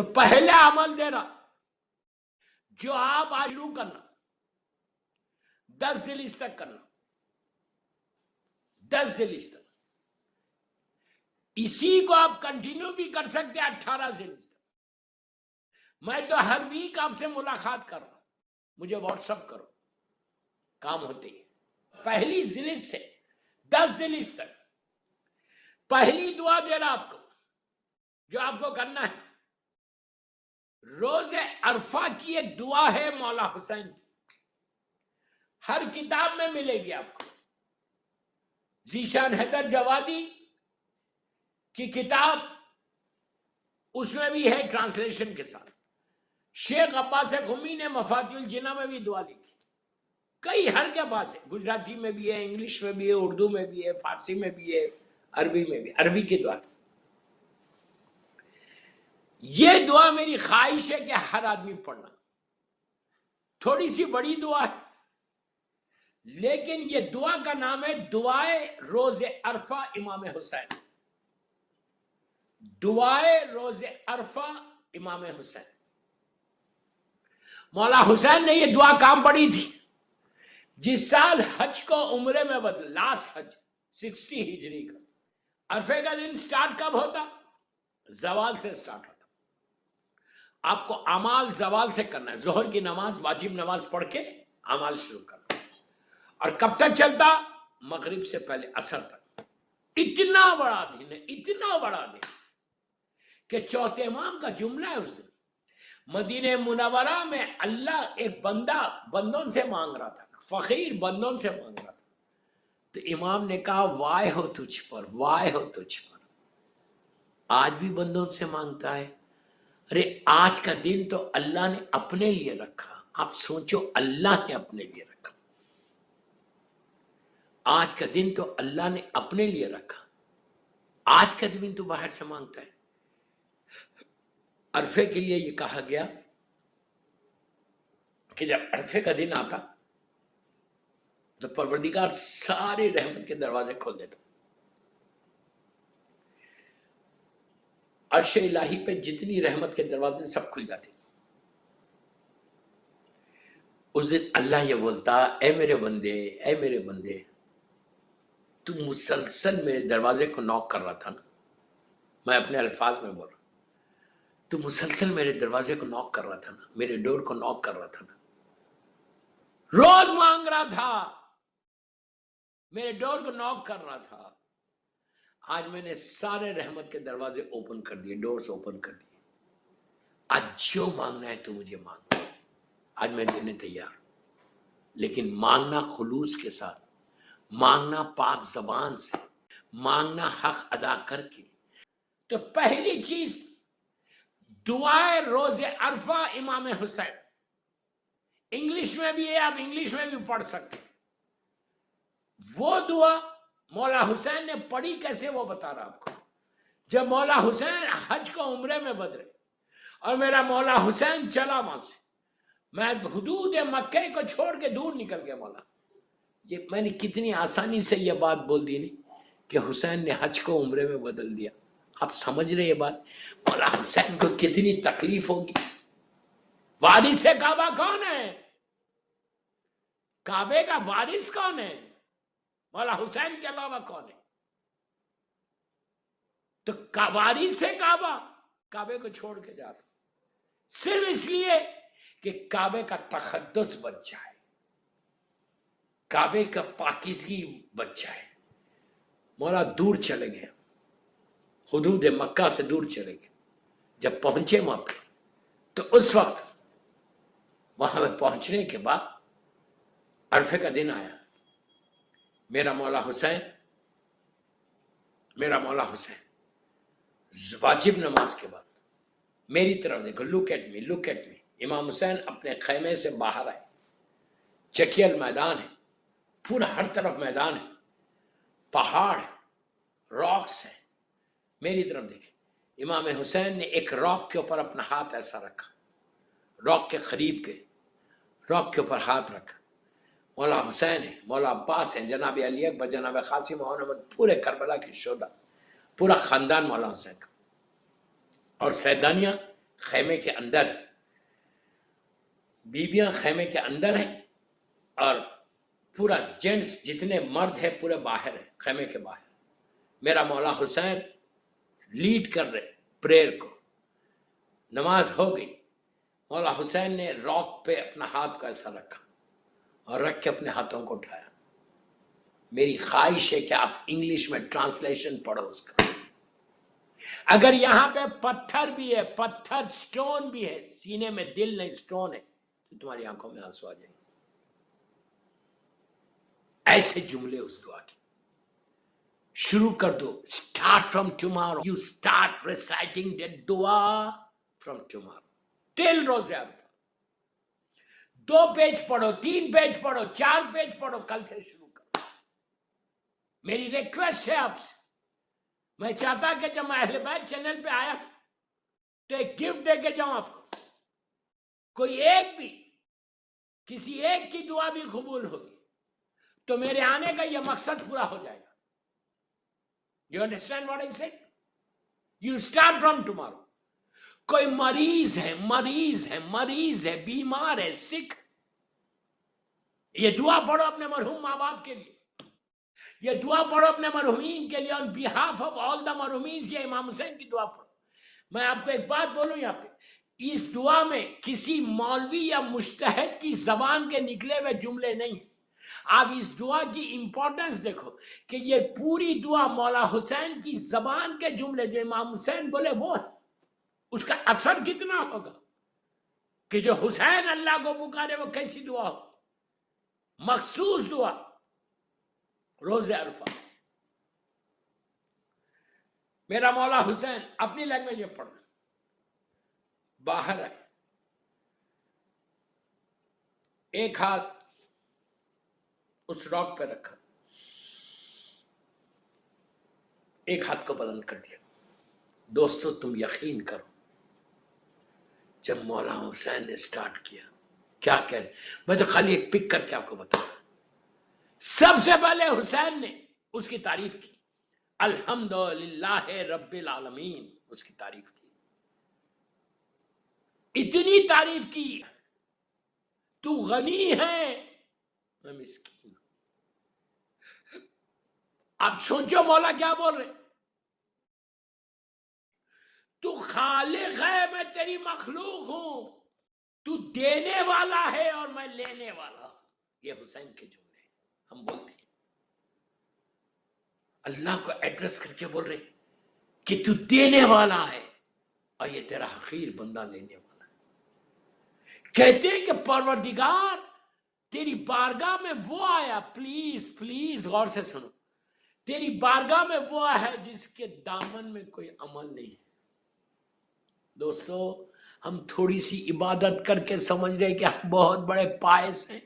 تو پہلا عمل دے رہا جو آپ آج شروع کرنا 10 ذیلحج تک کرنا، 10 ذیلحج تک، اسی کو آپ کنٹینیو بھی کر سکتے 18 ذیلحج تک۔ میں تو ہر ویک آپ سے ملاقات کر رہا ہوں، مجھے واٹس اپ کرو، کام ہوتے ہی پہلی ذیلحج سے 10 ذیلحج تک پہلی دعا دے رہا آپ کو، جو آپ کو کرنا ہے۔ روز عرفہ کی ایک دعا ہے مولا حسین کی، ہر کتاب میں ملے گی آپ کو۔ ذیشان حیدر جوادی کی کتاب اس میں بھی ہے ٹرانسلیشن کے ساتھ۔ شیخ عباس قمی نے مفاتیح الجنہ میں بھی دعا لکھی، کئی ہر کے پاس ہے، گجراتی میں بھی ہے، انگلش میں بھی ہے، اردو میں بھی ہے، فارسی میں بھی ہے، عربی میں بھی، عربی کی دعا۔ یہ دعا میری خواہش ہے کہ ہر آدمی پڑھنا، تھوڑی سی بڑی دعا ہے لیکن یہ دعا کا نام ہے دعائے روز عرفہ امام حسین، دعائے روز عرفہ امام حسین۔ مولا حسین نے یہ دعا کام پڑھی تھی جس سال حج کو عمرے میں بدل، لاسٹ حج 60 ہجری کا۔ عرفے کا دن سٹارٹ کب ہوتا؟ زوال سے سٹارٹ ہوتا۔ آپ کو اعمال زوال سے کرنا ہے، ظہر کی نماز واجب نماز پڑھ کے اعمال شروع کرنا، اور کب تک چلتا؟ مغرب سے پہلے عصر تک۔ اتنا بڑا دن ہے، اتنا بڑا دن کہ چوتھے امام کا جملہ ہے اس دن مدینہ منورہ میں اللہ ایک بندہ بندوں سے مانگ رہا تھا، فقیر بندوں سے مانگ رہا تھا، تو امام نے کہا وائے ہو تجھ پر، وائے ہو تجھ پر۔ آج بھی بندوں سے مانگتا ہے؟ ارے آج کا دن تو اللہ نے اپنے لیے رکھا، آپ سوچو، اللہ نے اپنے لیے رکھا، آج کا دن تو اللہ نے اپنے لیے رکھا، آج کا دن تو باہر سے مانگتا ہے۔ عرفے کے لیے یہ کہا گیا کہ جب عرفے کا دن آتا تو پروردگار سارے رحمت کے دروازے کھول دیتا، عرش الہی پہ جتنی رحمت کے دروازے سب کھل جاتے۔ اس دن اللہ یہ بولتا، اے میرے بندے، اے میرے بندے، تو مسلسل میرے دروازے کو نوک کر رہا تھا نا، میں اپنے الفاظ میں بول رہا، تو مسلسل میرے دروازے کو نوک کر رہا تھا نا، میرے ڈور کو نوک کر رہا تھا نا، روز مانگ رہا تھا، میرے ڈور کو نوک کر رہا تھا۔ آج میں نے سارے رحمت کے دروازے اوپن کر دیے، ڈورز اوپن کر دیے، آج جو مانگنا ہے تو مجھے مانگ، آج میں دینے تیار ہوں، لیکن مانگنا خلوص کے ساتھ، مانگنا پاک زبان سے، مانگنا حق ادا کر کے۔ تو پہلی چیز دعائے روز عرفہ امام حسین، انگلش میں بھی ہے، آپ انگلش میں بھی پڑھ سکتے ہیں۔ وہ دعا مولا حسین نے پڑھی کیسے وہ بتا رہا آپ کو۔ جب مولا حسین حج کو عمرے میں بدلے اور میرا مولا حسین چلا وہاں سے، میں حدود مکہ کو چھوڑ کے دور نکل گیا مولا۔ یہ میں نے کتنی آسانی سے یہ بات بول دی نہیں کہ حسین نے حج کو عمرے میں بدل دیا۔ آپ سمجھ رہے یہ بات؟ مولا حسین کو کتنی تکلیف ہوگی۔ وارث کعبہ کون ہے؟ کعبے کا وارث کون ہے؟ مولا حسین کے علاوہ کون ہے؟ تو وارث کعبہ کعبے کو چھوڑ کے جا رہا، صرف اس لیے کہ کعبے کا تقدس بچ جائے، کعبے کا پاکیزگی بچ جائے۔ مولا دور چلے گئے، حدود مکہ سے دور چلے گئے۔ جب پہنچے وہاں پہ تو اس وقت وہاں پہ پہنچنے کے بعد عرفے کا دن آیا، میرا مولا حسین واجب نماز کے بعد میری طرف دیکھو، look at me, look at me. امام حسین اپنے خیمے سے باہر آئے، چٹیل میدان ہے، پورا ہر طرف میدان ہے، پہاڑ ہے، راکس ہیں، میری طرف دیکھیں۔ امام حسین نے ایک راک کے اوپر اپنا ہاتھ ایسا رکھا، راک کے قریب کے راک کے اوپر ہاتھ رکھا۔ مولا حسین ہے، مولا عباس ہیں، جناب علی اکبر، جناب قاسم محمد، پورے کربلا کے شہداء، پورا خاندان مولا حسین کا، اور سیدانیہ خیمے کے اندر، بیویاں خیمے کے اندر ہیں اور پورا جینٹس جتنے مرد ہیں پورے باہر ہیں، خیمے کے باہر. میرا مولا حسین لیڈ کر رہے پریئر کو. نماز ہو گئی. مولا حسین نے راک پہ اپنا ہاتھ کو ایسا رکھا اور رکھ کے اپنے ہاتھوں کو اٹھایا. میری خواہش ہے کہ آپ انگلش میں ٹرانسلیشن پڑھو اس کا. اگر یہاں پہ پتھر بھی ہے، پتھر سٹون بھی ہے، سینے میں دل نہیں سٹون ہے، تو تمہاری آنکھوں میں آنسو آ جائیں گے. ایسے جملے اس دعا کے شروع کر دو. Start from tomorrow, you start reciting that دعا فرام ٹمارو ٹل روز عرفہ. 2 پیج پڑھو، 3 پیج پڑھو، 4 پیج پڑھو، کل سے شروع کرو. میری ریکویسٹ ہے آپ سے. میں چاہتا کہ جب میں اہل بیت چینل پہ آیا تو ایک گفٹ دے کے جاؤں آپ کو. کوئی ایک بھی، کسی ایک کی دعا بھی قبول ہوگی تو میرے آنے کا یہ مقصد پورا ہو جائے گا. You understand what I said? You start from tomorrow. کوئی مریض ہے، بیمار ہے، سکھ، یہ دعا پڑھو اپنے مرحوم ماں باپ کے لیے، یہ دعا پڑھو اپنے مرحومین کے لیے. on behalf of all the مرحومین، یہ امام حسین کی دعا پڑھو. میں آپ کو ایک بات بولوں یہاں پہ، اس دعا میں کسی مولوی یا مجتہد کی زبان کے نکلے ہوئے جملے نہیں ہیں. آپ اس دعا کی امپورٹنس دیکھو کہ یہ پوری دعا مولا حسین کی زبان کے جملے جو امام حسین بولے وہ ہے. اس کا اثر کتنا ہوگا کہ جو حسین اللہ کو پکارے وہ کیسی دعا ہو. مخصوص دعا روز عرفہ. میرا مولا حسین اپنی لینگویج میں پڑھنا. باہر آئے، ایک ہاتھ اس راک پہ رکھا، ایک ہاتھ کو بلند کر دیا. دوستو تم یقین کرو، جب مولا حسین نے سٹارٹ کیا کیا کہہ رہے، میں تو خالی ایک پک کر کے آپ کو بتاؤں. سب سے پہلے حسین نے اس کی تعریف کی، الحمدللہ رب العالمین، اس کی تعریف کی. اتنی تعریف کی، تو غنی ہے میں مسکین. اب سوچو مولا کیا بول رہے، تو خالق ہے میں تیری مخلوق ہوں، تو دینے والا ہے اور میں لینے والا ہوں. یہ حسین کے جملے ہم بولتے ہیں. اللہ کو ایڈریس کر کے بول رہے کہ تو دینے والا ہے اور یہ تیرا حقیر بندہ لینے والا ہے. کہتے ہیں کہ پروردگار تیری بارگاہ میں وہ آیا، پلیز غور سے سنو، تیری بارگاہ میں وہ ہے جس کے دامن میں کوئی عمل نہیں. دوستو ہم تھوڑی سی عبادت کر کے سمجھ رہے کہ ہم بہت بڑے پائس ہیں.